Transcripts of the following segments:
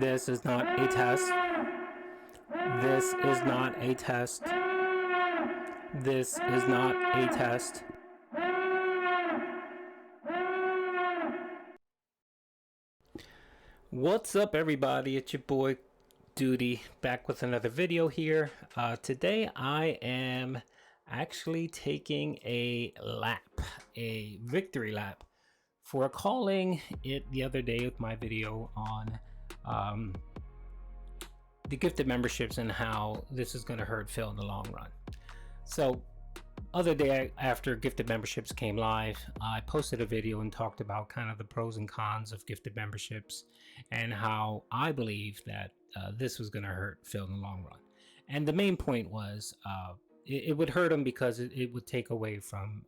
This is not a test. This is not a test. This is not a test. What's up, everybody? It's your boy Doody, back with another video here. Today I am actually taking a victory lap, for calling it the other day with my video on the gifted memberships and how this is going to hurt Phil in the long run. So other day after gifted memberships came live, I posted a video and talked about kind of the pros and cons of gifted memberships and how I believe that this was going to hurt Phil in the long run. And the main point was it would hurt him because it would take away from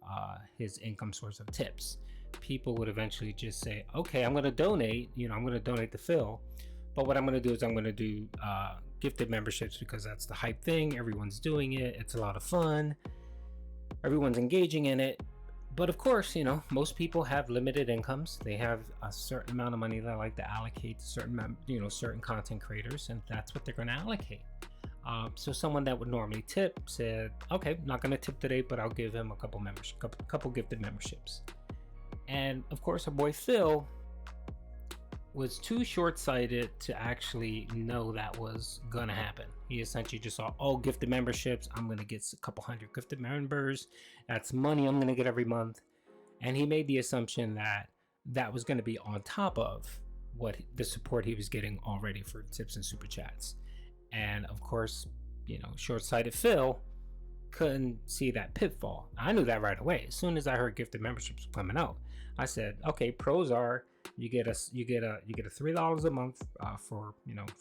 his income source of tips. People would eventually just say, okay, I'm going to donate, I'm going to donate to Phil. But what I'm going to do is I'm going to do gifted memberships because that's the hype thing. Everyone's doing it. It's a lot of fun. Everyone's engaging in it. But of course, most people have limited incomes. They have a certain amount of money they like to allocate to certain content creators, and that's what they're going to allocate. So someone that would normally tip said, okay, I'm not going to tip today, but I'll give him a couple gifted memberships. And of course, our boy Phil was too short-sighted to actually know that was gonna happen. He essentially just saw, oh, gifted memberships, I'm gonna get a couple hundred gifted members, that's money I'm gonna get every month. And he made the assumption that that was gonna be on top of what the support he was getting already for tips and super chats. And of course, short-sighted Phil couldn't see that pitfall. I knew that right away. As soon as I heard gifted memberships coming out, I said, okay, pros are you get a $3 a month for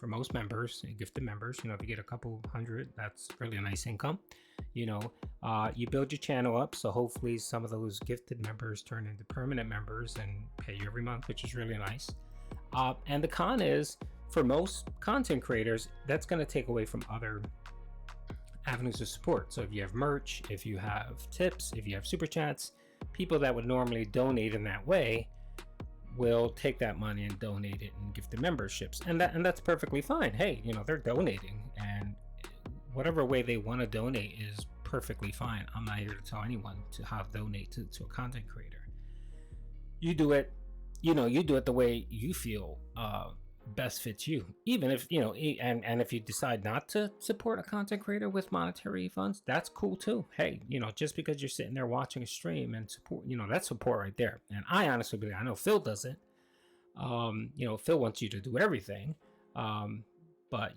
most members, gifted members. If you get a couple hundred, that's really a nice income. You build your channel up, so hopefully some of those gifted members turn into permanent members and pay you every month, which is really nice. And the con is, for most content creators, that's going to take away from other avenues of support. So if you have merch, if you have tips, if you have super chats, people that would normally donate in that way will take that money and donate it and give the memberships, and that's perfectly fine. Hey, they're donating, and whatever way they want to donate is perfectly fine. I'm not here to tell anyone to how to donate to a content creator. You do it, you do it the way you feel best fits you. Even if and if you decide not to support a content creator with monetary funds, that's cool too. Hey, just because you're sitting there watching a stream and support, that's support right there. And I honestly believe, I know Phil doesn't. Phil wants you to do everything. But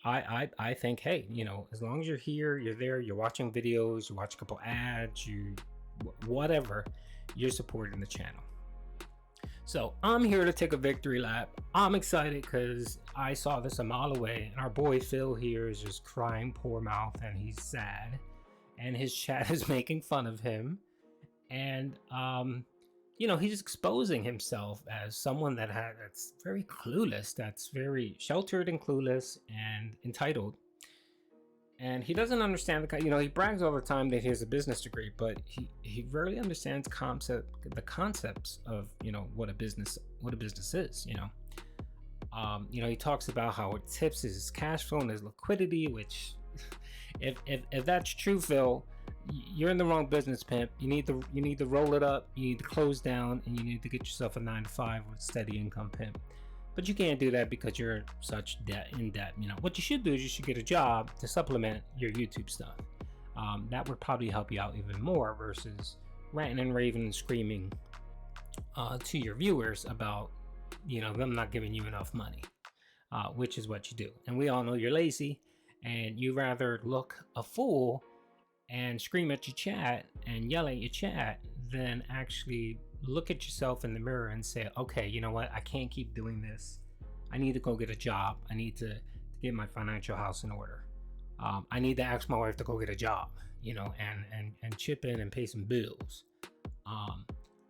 I think, hey, as long as you're here, you're there, you're watching videos, you watch a couple ads, whatever, you're supporting the channel. So I'm here to take a victory lap. I'm excited because I saw this a mile away, and our boy Phil here is just crying poor mouth, and he's sad, and his chat is making fun of him, and he's exposing himself as someone that's very clueless, that's very sheltered and clueless and entitled. And he doesn't understand he brags all the time that he has a business degree, but he rarely understands the concepts of what a business is. He talks about how it tips his cash flow and his liquidity, which if that's true, Phil, you're in the wrong business, pimp. You need to roll it up, you need to close down, and you need to get yourself a 9-to-5 with steady income, pimp. But you can't do that because you're such in debt. What you should do is you should get a job to supplement your YouTube stuff. That would probably help you out even more versus ranting and raving and screaming to your viewers about them not giving you enough money, which is what you do. And we all know you're lazy, and you rather look a fool and scream at your chat and yell at your chat than actually look at yourself in the mirror and say, okay, you know what, I can't keep doing this. I need to go get a job. I need to get my financial house in order. I need to ask my wife to go get a job, and chip in and pay some bills.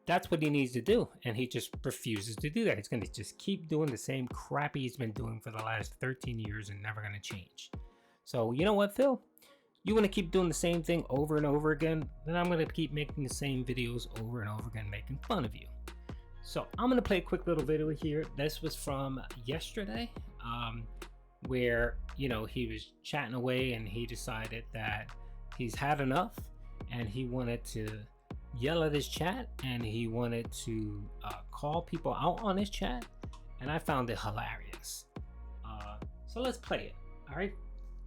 That's what he needs to do, and he just refuses to do that. He's going to just keep doing the same crap he's been doing for the last 13 years and never going to change. So you know what, Phil? You want to keep doing the same thing over and over again, then I'm going to keep making the same videos over and over again, making fun of you. So I'm going to play a quick little video here. This was from yesterday. where, you know, he was chatting away and he decided that he's had enough and he wanted to yell at his chat and he wanted to call people out on his chat, and I found it hilarious. So let's play it. All right,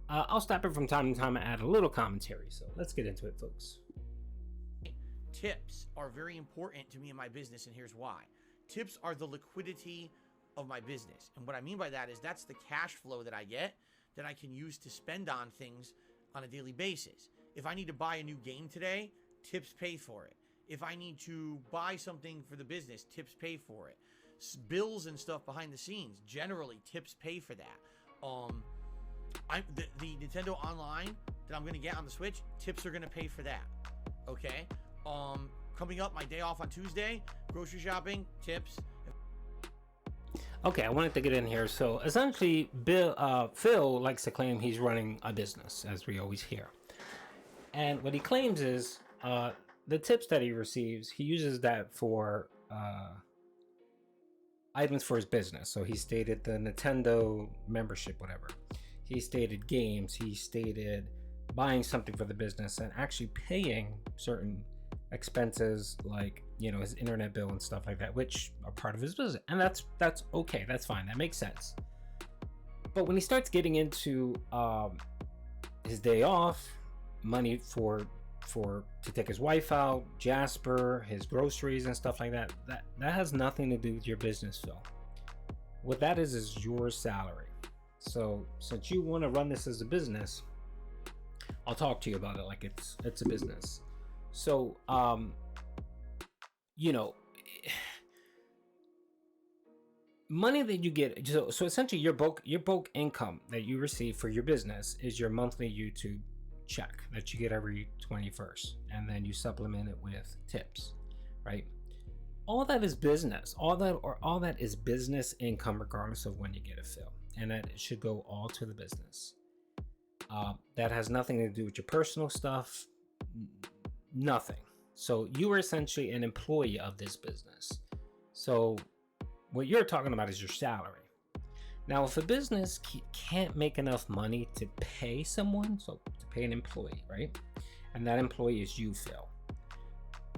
I'll stop it from time to time and add a little commentary, so let's get into it, folks. Tips are very important to me in my business, and here's why. Tips are the liquidity of my business, and what I mean by that is that's the cash flow that I get that I can use to spend on things on a daily basis. If I need to buy a new game today, tips pay for it. If I need to buy something for the business, tips pay for it. Bills and stuff behind the scenes, generally tips pay for that. The Nintendo Online that I'm going to get on the Switch, tips are going to pay for that. Okay? Coming up, my day off on Tuesday, grocery shopping, tips. Okay, I wanted to get in here. So essentially, Phil likes to claim he's running a business, as we always hear. And what he claims is the tips that he receives, he uses that for items for his business. So he stated the Nintendo membership, whatever. He stated games. He stated buying something for the business and actually paying certain expenses, like, you know, his internet bill and stuff like that, which are part of his business. And that's okay. That's fine. That makes sense. But when he starts getting into his day off, money to take his wife out, Jasper, his groceries and stuff like that, that has nothing to do with your business, Phil. What that is your salary. So since you want to run this as a business, I'll talk to you about it like it's a business. So you know, money that you get, so essentially your bulk income that you receive for your business is your monthly YouTube check that you get every 21st, and then you supplement it with tips, right? All that is business. All that is business income, regardless of when you get a fill, and that it should go all to the business. That has nothing to do with your personal stuff. Nothing. So you are essentially an employee of this business. So what you're talking about is your salary. Now, if a business can't make enough money to pay someone, so to pay an employee, right? And that employee is you, Phil.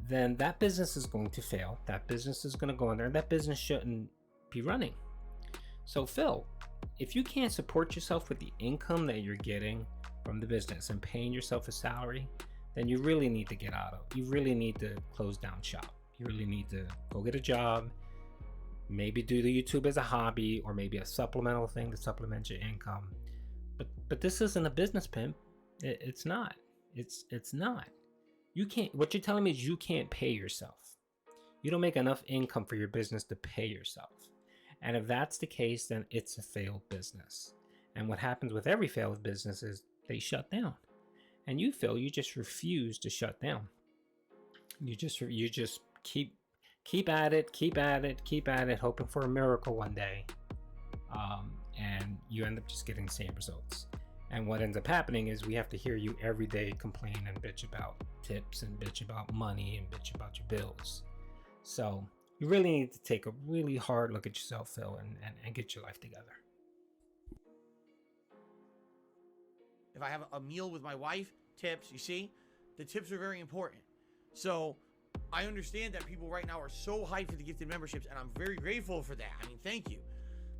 Then that business is going to fail. That business is going to go under, and that business shouldn't be running. So, Phil, if you can't support yourself with the income that you're getting from the business and paying yourself a salary, then you really need to get out of it. You really need to close down shop. You really need to go get a job. Maybe do the YouTube as a hobby, or maybe a supplemental thing to supplement your income. But this isn't a business, pimp. It's not. It's not. You can't. What you're telling me is you can't pay yourself. You don't make enough income for your business to pay yourself. And if that's the case, then it's a failed business. And what happens with every failed business is they shut down. And you, Phil, you just refuse to shut down. You just keep at it, hoping for a miracle one day, and you end up just getting the same results. And what ends up happening is we have to hear you every day complain and bitch about tips and bitch about money and bitch about your bills. So you really need to take a really hard look at yourself, Phil, and get your life together. If I have a meal with my wife, tips, you see, the tips are very important. So I understand that people right now are so hyped for the gifted memberships, and I'm very grateful for that. I mean, thank you.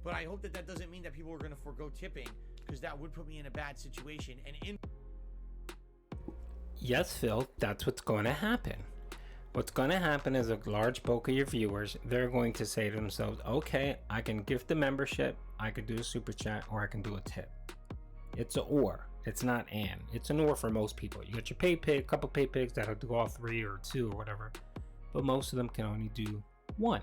But I hope that doesn't mean that people are going to forego tipping, because that would put me in a bad situation. Yes, Phil, that's what's going to happen. What's going to happen is a large bulk of your viewers, they're going to say to themselves, okay, I can gift the membership, I could do a super chat, or I can do a tip. It's an or. It's not and. It's an or for most people. You got your pay pig, couple pay pigs that'll do all three or two or whatever, but most of them can only do one.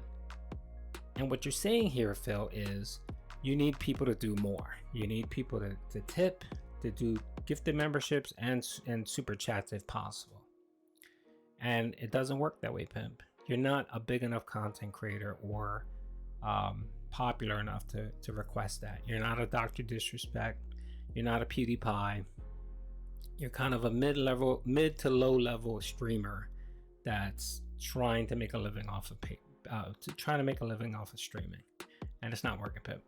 And what you're saying here, Phil, is you need people to do more. You need people to tip, to do gifted memberships and super chats if possible. And it doesn't work that way, pimp. You're not a big enough content creator or popular enough to request that. You're not a Dr. Disrespect. You're not a PewDiePie. You're kind of a mid to low level streamer that's trying to make a living off of streaming, and it's not working, pimp.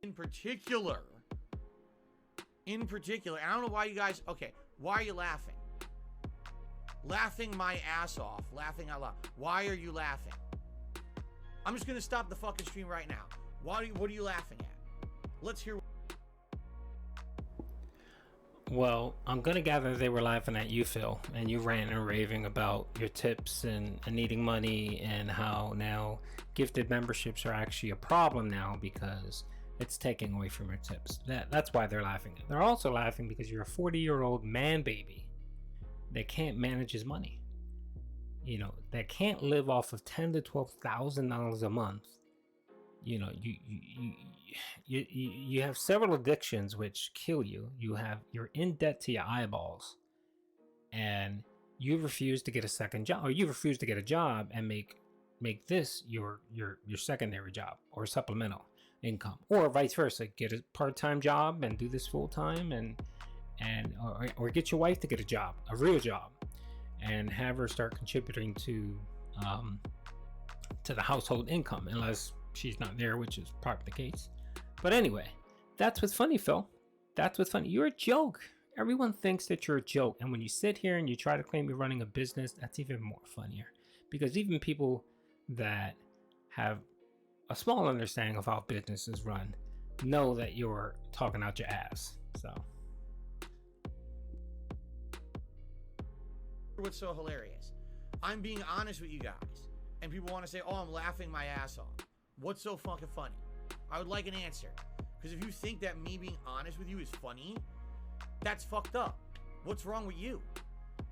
in particular, and I don't know why you guys, okay, why are you laughing? Laughing my ass off, laughing out loud. Why are you laughing? I'm just gonna stop the fucking stream right now. What are you laughing at? Let's hear. Well, I'm gonna gather they were laughing at you, Phil, and you ranting and raving about your tips and needing money and how now gifted memberships are actually a problem now because it's taking away from your tips. That's why they're laughing. They're also laughing because you're a 40-year-old man baby that can't manage his money. You know, that can't live off of $10,000 to $12,000 a month. You know, you have several addictions which kill you. You're in debt to your eyeballs, and you refuse to get a second job, or you refuse to get a job and make this your secondary job or supplemental income, or vice versa. Get a part-time job and do this full-time, or get your wife to get a job, a real job, and have her start contributing to the household income, unless she's not there, which is probably the case. But anyway, that's what's funny, Phil. That's what's funny. You're a joke. Everyone thinks that you're a joke, and when you sit here and you try to claim you're running a business, that's even more funnier, because even people that have a small understanding of how businesses run know that you're talking out your ass. So what's so hilarious? I'm being honest with you guys, and people want to say, oh, I'm laughing my ass off. What's so fucking funny? I would like an answer, because if you think that me being honest with you is funny, that's fucked up. What's wrong with you?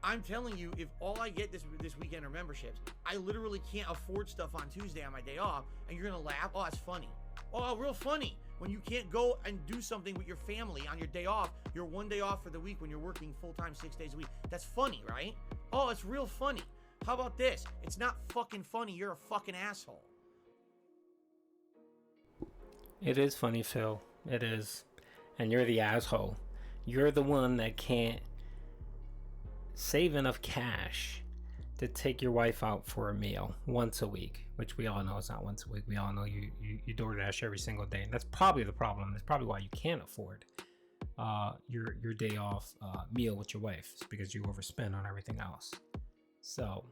I'm telling you, if all I get this weekend are memberships, I literally can't afford stuff on Tuesday on my day off, and you're gonna laugh. Oh, that's funny. Oh, real funny. When you can't go and do something with your family on your day off, your one day off for the week when you're working full-time 6 days a week. That's funny, right? Oh, it's real funny. How about this? It's not fucking funny. You're a fucking asshole. it is funny, Phil. It is. And you're the asshole. You're the one that can't save enough cash to take your wife out for a meal once a week, which we all know is not once a week. We all know you DoorDash every single day, and that's probably the problem. That's probably why you can't afford your day off meal with your wife. It's because you overspend on everything else. So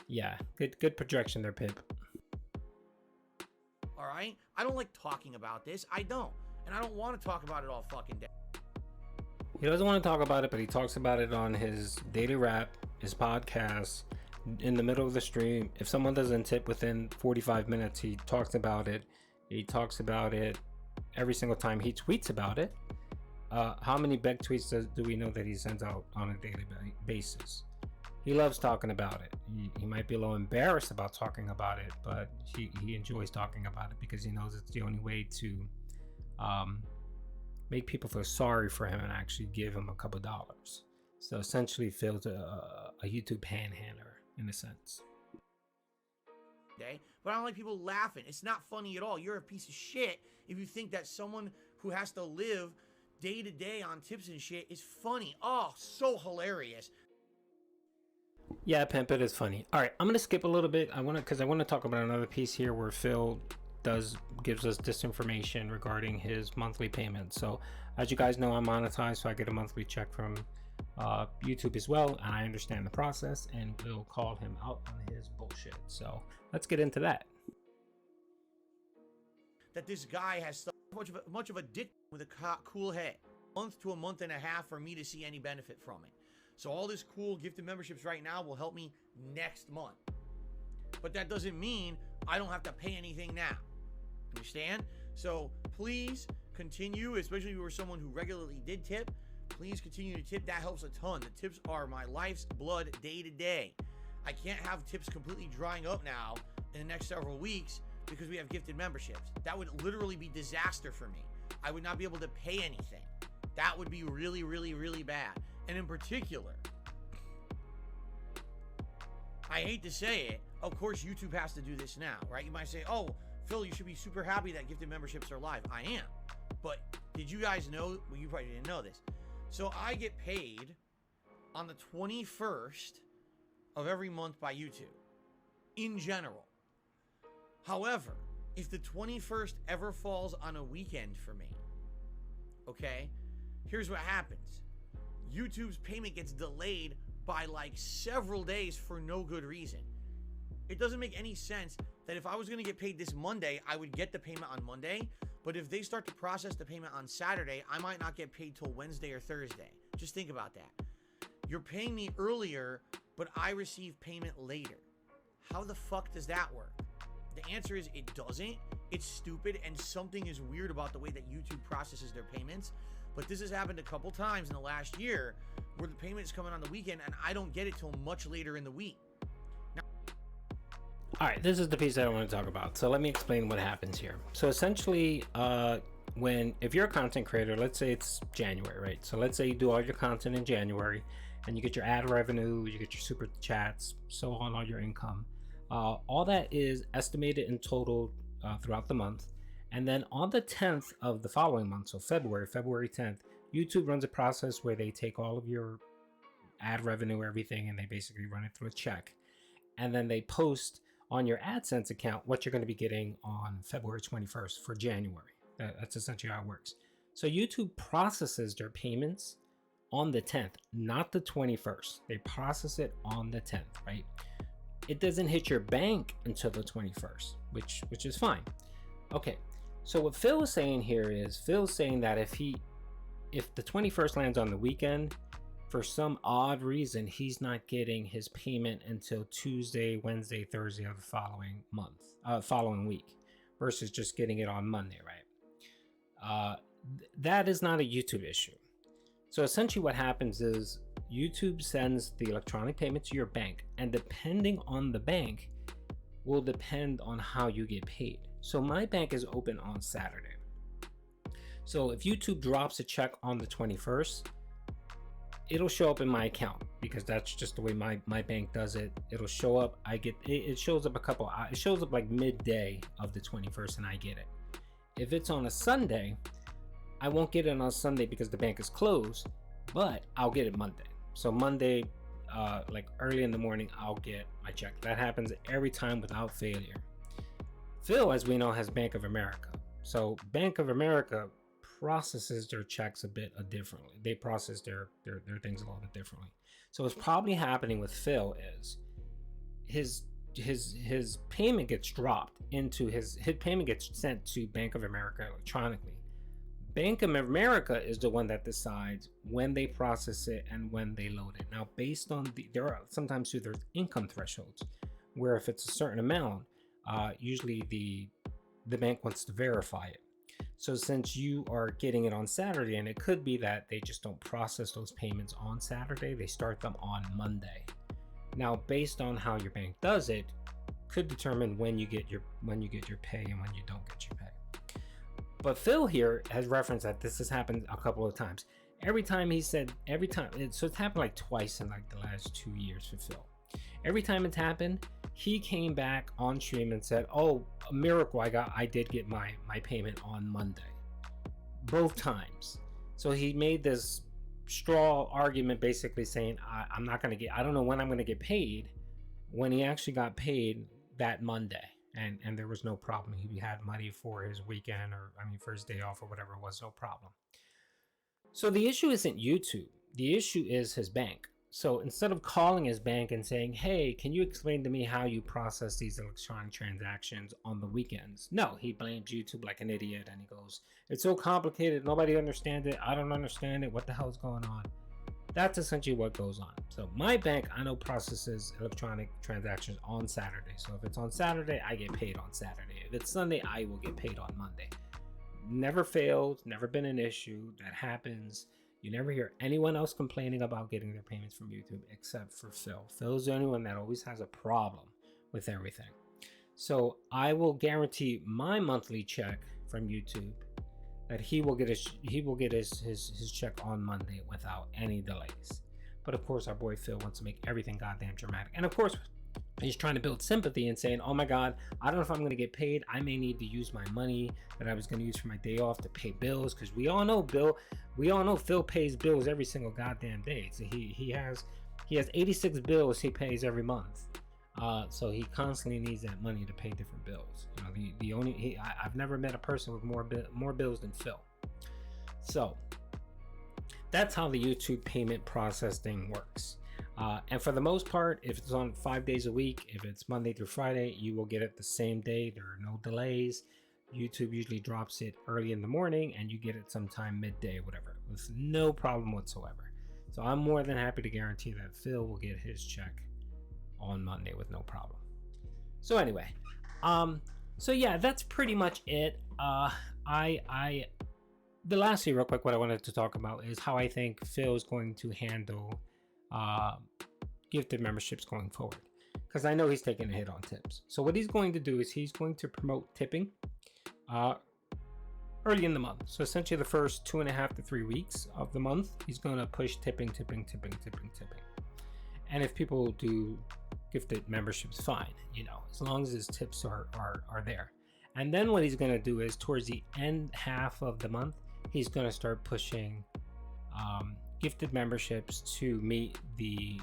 yeah, good projection there, Pip. All right? I don't like talking about this. I don't. And I don't want to talk about it all fucking day. He doesn't want to talk about it, but he talks about it on his daily rap, his podcast, in the middle of the stream. If someone doesn't tip within 45 minutes, he talks about it. He talks about it every single time he tweets about it. How many Beck tweets do we know that he sends out on a daily basis? He loves talking about it. He might be a little embarrassed about talking about it, but he enjoys talking about it because he knows it's the only way to make people feel sorry for him and actually give him a couple dollars. So essentially Phil's a YouTube panhandler in a sense. But I don't like people laughing. It's not funny at all. You're a piece of shit if you think that someone who has to live day to day on tips and shit is funny. Oh, so hilarious. Yeah, Pimp, it is funny. All right, I'm gonna skip a little bit. I want to talk about another piece here where Phil gives us disinformation regarding his monthly payment. So as you guys know, I'm monetized, so I get a monthly check from YouTube as well, and I understand the process, and we'll call him out on his bullshit. So let's get into that. That this guy has so much of a dick with a cool head. Month to a month and a half for me to see any benefit from it. So all this cool gifted memberships right now will help me next month. But that doesn't mean I don't have to pay anything now. Understand? So please continue, especially if you were someone who regularly did tip. Please continue to tip. That helps a ton. The tips are my life's blood day to day. I can't have tips completely drying up now in the next several weeks because we have gifted memberships. That would literally be disaster for me. I would not be able to pay anything. That would be really, really, really bad. And in particular, I hate to say it, of course YouTube has to do this now, right? You might say, oh, Phil, you should be super happy that gifted memberships are live. I am. But did you guys know? Well, you probably didn't know this. So I get paid on the 21st of every month by YouTube in general. However, If the 21st ever falls on a weekend for me, okay, here's what happens. YouTube's payment gets delayed by like several days for no good reason. It doesn't make any sense that if I was going to get paid this Monday, I would get the payment on Monday. But if they start to process the payment on Saturday, I might not get paid till Wednesday or Thursday. Just think about that. You're paying me earlier, but I receive payment later. How the fuck does that work? The answer is it doesn't. It's stupid, and something is weird about the way that YouTube processes their payments. But this has happened a couple times in the last year where the payment's coming on the weekend and I don't get it till much later in the week. All right, this is the piece that I want to talk about. So let me explain what happens here. So essentially, if you're a content creator, let's say it's January, right? So let's say you do all your content in January and you get your ad revenue, you get your super chats, so on, all your income. All that is estimated in total throughout the month. And then on the 10th of the following month, so February 10th, YouTube runs a process where they take all of your ad revenue, everything, and they basically run it through a check. And then they post on your AdSense account what you're going to be getting on February 21st for January. That's essentially how it works. So YouTube processes their payments on the 10th, not the 21st. They process it on the 10th, right? It doesn't hit your bank until the 21st, which is fine. Okay, so what Phil is saying here is Phil's saying that if the 21st lands on the weekend, for some odd reason, he's not getting his payment until Tuesday, Wednesday, Thursday of the following week, versus just getting it on Monday, right? That is not a YouTube issue. So essentially what happens is YouTube sends the electronic payment to your bank, and depending on the bank will depend on how you get paid. So my bank is open on Saturday. So if YouTube drops a check on the 21st, it'll show up in my account because that's just the way my bank does it. It'll show up. It shows up it shows up like midday of the 21st and I get it. If it's on a Sunday, I won't get it on Sunday because the bank is closed, but I'll get it Monday. So Monday, like early in the morning, I'll get my check. That happens every time without failure. Phil, as we know, has Bank of America. So Bank of America processes their checks a bit differently. They process their things a little bit differently. So what's probably happening with Phil is his payment gets dropped into his payment gets sent to Bank of America electronically. Bank of America is the one that decides when they process it and when they load it. Now, based on there are sometimes there's income thresholds where if it's a certain amount, usually the bank wants to verify it. So since you are getting it on Saturday, and it could be that they just don't process those payments on Saturday, they start them on Monday. Now, based on how your bank does it, could determine when you get your pay and when you don't get your pay. But Phil here has referenced that this has happened a couple of times. So it's happened like twice in like the last 2 years for Phil. Every time it's happened, he came back on stream and said, "Oh, a miracle! I did get my payment on Monday." Both times. So he made this straw argument, basically saying, I don't know when I'm gonna get paid. When he actually got paid that Monday, and there was no problem. He had money for his weekend, for his day off or whatever it was, no problem. So the issue isn't YouTube. The issue is his bank. So instead of calling his bank and saying, "Hey, can you explain to me how you process these electronic transactions on the weekends?" No, he blames YouTube like an idiot, and he goes, "It's so complicated. Nobody understands it. I don't understand it. What the hell is going on?" That's essentially what goes on. So my bank, I know, processes electronic transactions on Saturday. So if it's on Saturday, I get paid on Saturday. If it's Sunday, I will get paid on Monday. Never failed, never been an issue. That happens. You never hear anyone else complaining about getting their payments from YouTube except for Phil. Phil's the only one that always has a problem with everything. So I will guarantee my monthly check from YouTube that he will get his check on Monday without any delays. But of course, our boy Phil wants to make everything goddamn dramatic. And of course, he's trying to build sympathy and saying, "Oh my God, I don't know if I'm going to get paid. I may need to use my money that I was going to use for my day off to pay bills." Because we all know Phil pays bills every single goddamn day. So he has 86 bills he pays every month. So he constantly needs that money to pay different bills. You know, the only I've never met a person with more bills than Phil. So that's how the YouTube payment processing works. And for the most part, if it's on 5 days a week, if it's Monday through Friday, you will get it the same day. There are no delays. YouTube usually drops it early in the morning and you get it sometime midday, whatever, with no problem whatsoever. So I'm more than happy to guarantee that Phil will get his check on Monday with no problem. So anyway, so yeah, that's pretty much it. The last thing real quick, what I wanted to talk about is how I think Phil's going to handle gifted memberships going forward, because I know he's taking a hit on tips. So what he's going to do is he's going to promote tipping early in the month. So essentially the first 2.5 to 3 weeks of the month, he's going to push tipping. And if people do gifted memberships, fine, you know, as long as his tips are there. And then what he's going to do is towards the end half of the month, he's going to start pushing gifted memberships to meet the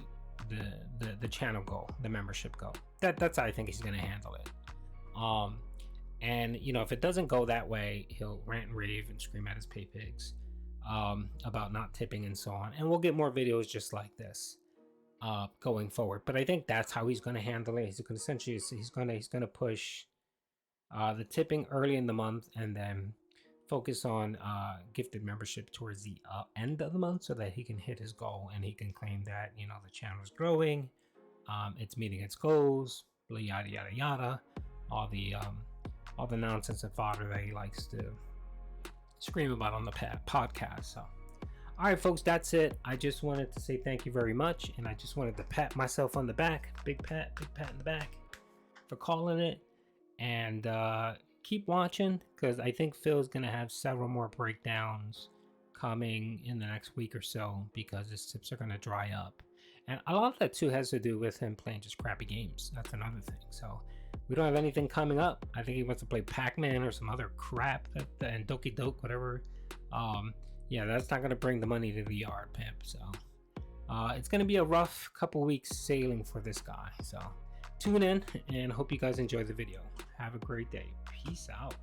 channel goal, the membership goal. That's how I think he's going to handle it. And you know, if it doesn't go that way, he'll rant and rave and scream at his pay pigs about not tipping and so on. And we'll get more videos just like this going forward. But I think that's how he's going to handle it. He's going to essentially he's going to push the tipping early in the month and then focus on gifted membership towards the end of the month, so that he can hit his goal and he can claim that, you know, the channel is growing, it's meeting its goals, yada yada yada, all the nonsense and fodder that he likes to scream about on the podcast. So all right, folks, that's it. I just wanted to say thank you very much, and I just wanted to pat myself on the back, big pat in the back, for calling it. And keep watching, because I think Phil's gonna have several more breakdowns coming in the next week or so, because his tips are gonna dry up. And a lot of that too has to do with him playing just crappy games. That's another thing. So we don't have anything coming up. I think he wants to play Pac-Man or some other crap, and Doki Doke, whatever. Yeah, that's not gonna bring the money to the yard, pimp. So it's gonna be a rough couple weeks sailing for this guy. So tune in and hope you guys enjoy the video. Have a great day. Peace out.